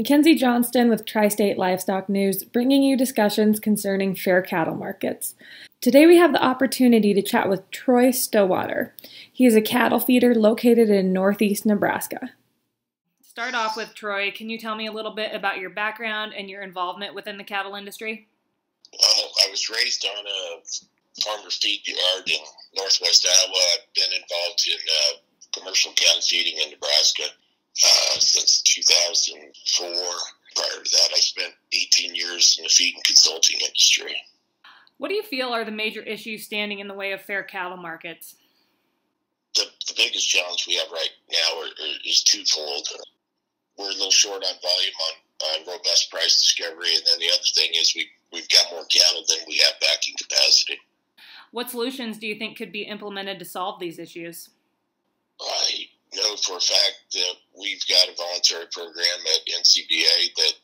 Mackenzie Johnston with Tri-State Livestock News, bringing you discussions concerning fair cattle markets. Today we have the opportunity to chat with Troy Stowater. He is a cattle feeder located in northeast Nebraska. Start off with, Troy, can you tell me a little bit about your background and your involvement within the cattle industry? Well, I was raised on a farmer feed yard in northwest Iowa. I've been involved in commercial cattle feeding in Nebraska since 2004. Prior to that, I spent 18 years in the feed and consulting industry. What do you feel are the major issues standing in the way of fair cattle markets? The biggest challenge we have right now is twofold. We're a little short on volume on robust price discovery, and then the other thing is we've got more cattle than we have backing capacity. What solutions do you think could be implemented to solve these issues? I know for a fact that we've got a voluntary program at NCBA that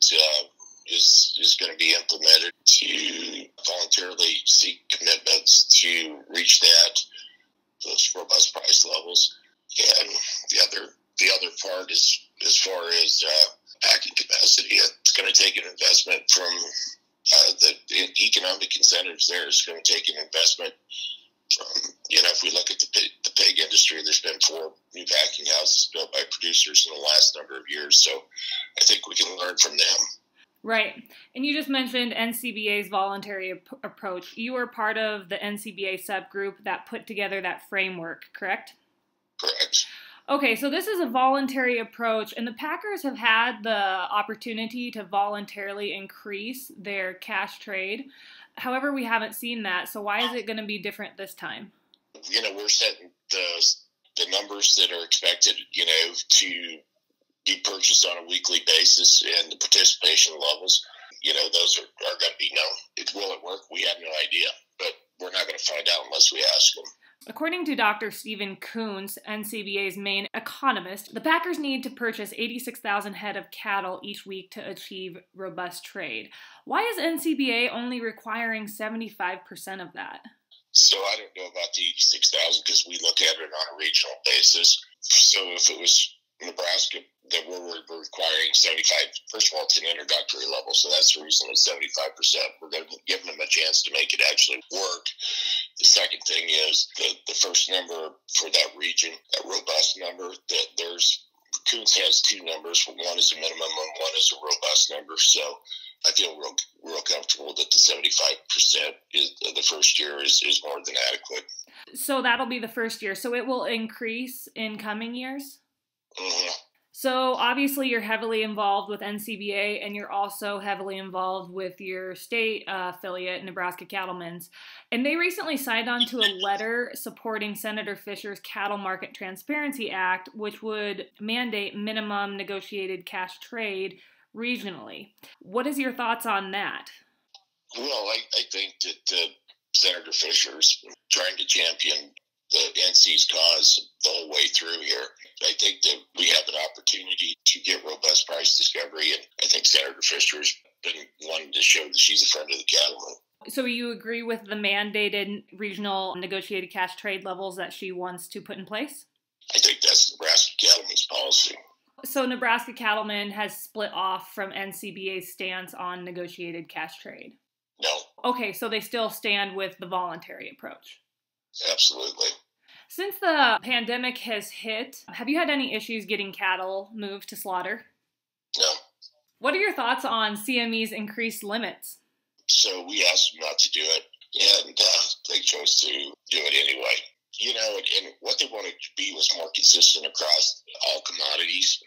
is going to be implemented to voluntarily seek commitments to reach those robust price levels. And the other part is as far as packing capacity. It's going to take an investment from the economic incentives there. It's going to take an investment from, if we look at the pig industry, there's been 4 new packing houses built by producers in the last number of years. So I think we can learn from them. Right. And you just mentioned NCBA's voluntary approach. You were part of the NCBA subgroup that put together that framework, correct? Correct. Okay, so this is a voluntary approach, and the packers have had the opportunity to voluntarily increase their cash trade. However, we haven't seen that, so why is it going to be different this time? We're setting the numbers that are expected, to be purchased on a weekly basis, and the participation levels, those are going to be known. Will it work? We have no idea, but we're not going to find out unless we ask them. According to Dr. Stephen Coons, NCBA's main economist, the packers need to purchase 86,000 head of cattle each week to achieve robust trade. Why is NCBA only requiring 75% of that? So I don't know about the 86,000 because we look at it on a regional basis. So if it was Nebraska, that we're requiring 75. First of all, it's an introductory level, so that's the reason it's 75%. We're going to give them a chance to make it actually work. The second thing is the first number for that region, that robust number, that Coons has 2 numbers. One is a minimum and one is a robust number. So I feel real comfortable that the 75% the first year is more than adequate. So that'll be the first year. So it will increase in coming years? Mm-hmm. So obviously you're heavily involved with NCBA, and you're also heavily involved with your state affiliate, Nebraska Cattlemen's. And they recently signed on to a letter supporting Senator Fisher's Cattle Market Transparency Act, which would mandate minimum negotiated cash trade regionally. What is your thoughts on that? Well, I think that Senator Fisher's trying to champion the NC's cause the whole way through here. I think that we have an opportunity to get robust price discovery, and I think Senator Fisher's been wanting to show that she's a friend of the cattlemen. So you agree with the mandated regional negotiated cash trade levels that she wants to put in place? I think that's Nebraska Cattlemen's policy. So Nebraska Cattlemen has split off from NCBA's stance on negotiated cash trade? No. Okay, so they still stand with the voluntary approach? Absolutely. Since the pandemic has hit, have you had any issues getting cattle moved to slaughter? No. What are your thoughts on CME's increased limits? So we asked them not to do it, and they chose to do it anyway. And what they wanted to be was more consistent across all commodities.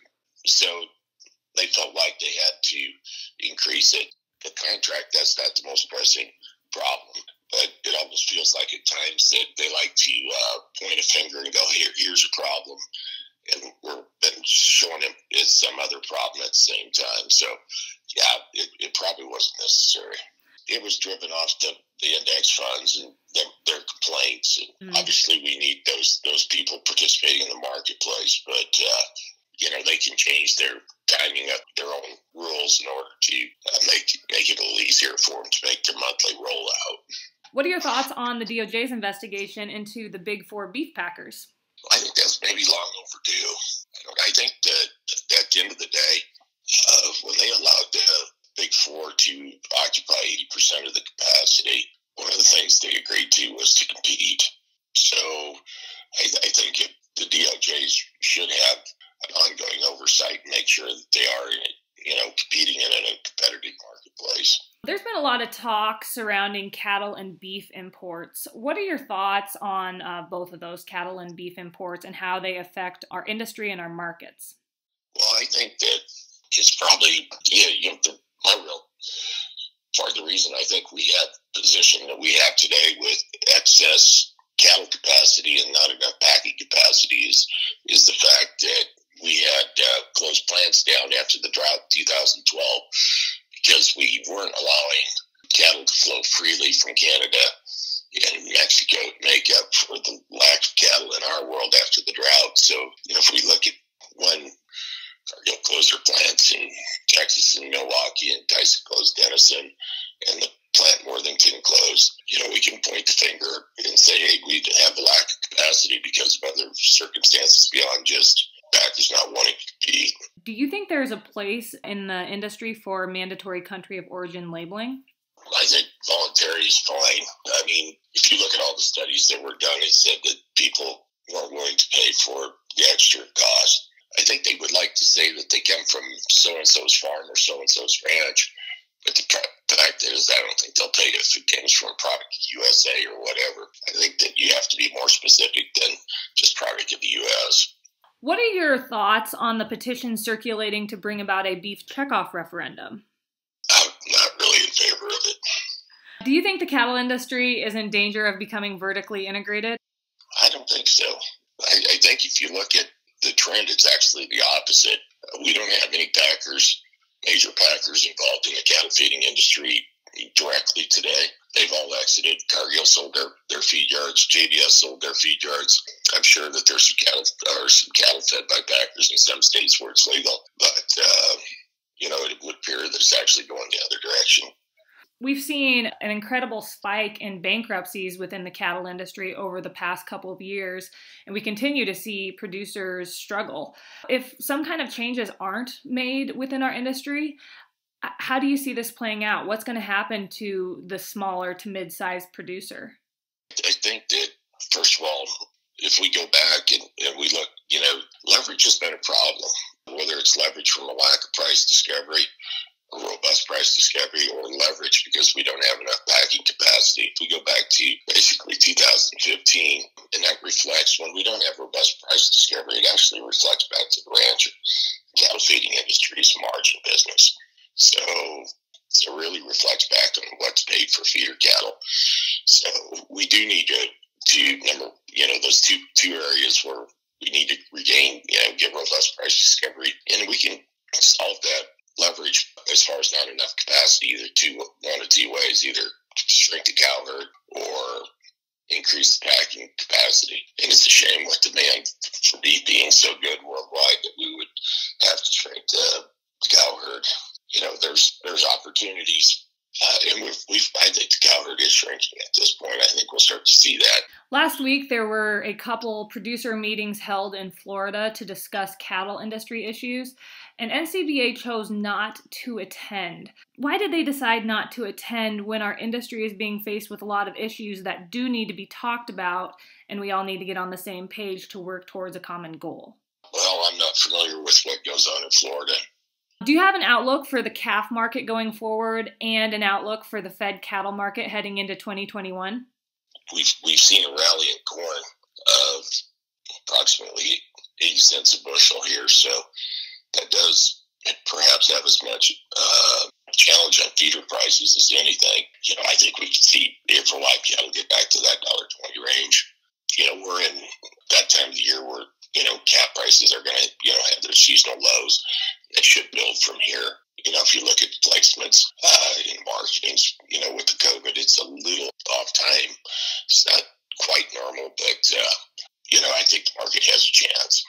So they felt like they had to increase it. The contract, that's not the most pressing problem. But it almost feels like at times that they like to point a finger and go, here's a problem. And we've been showing them it's some other problem at the same time. So, yeah, it probably wasn't necessary. It was driven off the index funds and their complaints. And obviously, we need those people participating in the marketplace. But, they can change their timing of their own rules in order to make it a little easier for them to make their monthly rollout. What are your thoughts on the DOJ's investigation into the Big 4 beef packers? I think that's maybe long overdue. I think that at the end of the day, when they allowed the Big Four to occupy 80% of the capacity, one of the things they agreed to was to compete. So I think the DOJ should have an ongoing oversight and make sure that they are, competing in a competitive marketplace. There's been a lot of talk surrounding cattle and beef imports. What are your thoughts on both of those, cattle and beef imports, and how they affect our industry and our markets? Well, I think that it's probably, my real part of the reason I think we have the position that we have today with excess cattle capacity and not enough packing capacity is the fact that we had closed plants down after the drought in 2012 because we weren't allowing cattle to flow freely from Canada and Mexico to make up for the lack of cattle in our world after the drought. So, if we look at when Cargill closed their plants in Texas and Milwaukee, and Tyson closed Denison, and the plant Worthington closed, we can point the finger and say, hey, we have a lack of capacity because of other circumstances beyond just packers not wanting to compete. Do you think there's a place in the industry for mandatory country of origin labeling? I think voluntary is fine. I mean, if you look at all the studies that were done, it said that people weren't willing to pay for the extra cost. I think they would like to say that they come from so-and-so's farm or so-and-so's ranch, but the fact is I don't think they'll tell you if it comes from a product of USA or whatever. I think that you have to be more specific than just product of the U.S. What are your thoughts on the petition circulating to bring about a beef checkoff referendum? I'm not really in favor of it. Do you think the cattle industry is in danger of becoming vertically integrated? I don't think so. I think if you look at the trend, it's actually the opposite. We don't have any major packers involved in the cattle feeding industry directly today. They've all exited. Cargill sold their feed yards. JBS sold their feed yards. I'm sure that there's some cattle fed by packers in some states where it's legal, but it would appear that it's actually going the other direction. We've seen an incredible spike in bankruptcies within the cattle industry over the past couple of years, and we continue to see producers struggle. If some kind of changes aren't made within our industry, how do you see this playing out? What's going to happen to the smaller to mid-sized producer? I think that, first of all, if we go back and we look, leverage has been a problem, whether it's leverage from a lack of price discovery, a robust price discovery, or leverage because we don't have enough packing capacity. If we go back to basically 2015, and that reflects when we don't have robust price discovery, it actually reflects back to the rancher. Cattle feeding industry is a margin business. So it really reflects back on what's paid for feeder cattle. So we do need to those two areas where we need to regain, get robust price discovery, and we can solve that leverage as far as not enough capacity, one of two ways, either shrink the cow herd or increase the packing capacity. And it's a shame with demand for beef being so good worldwide that we would have to shrink the cow herd. There's opportunities, and I think the cow herd is shrinking at this point. I think we'll start to see that. Last week, there were a couple producer meetings held in Florida to discuss cattle industry issues, and NCBA chose not to attend. Why did they decide not to attend when our industry is being faced with a lot of issues that do need to be talked about, and we all need to get on the same page to work towards a common goal? Well, I'm not familiar with what goes on in Florida. Do you have an outlook for the calf market going forward and an outlook for the fed cattle market heading into 2021? We've seen a rally in corn of approximately 80 cents a bushel here, so that does perhaps have as much challenge on feeder prices as anything. I think we could see for live cattle get back to that $1.20 range. We're in that time of the year where calf prices are going to have their seasonal lows. They should build from here. If you look at placements in marketing, with the COVID, it's a little off time. It's not quite normal, but I think the market has a chance.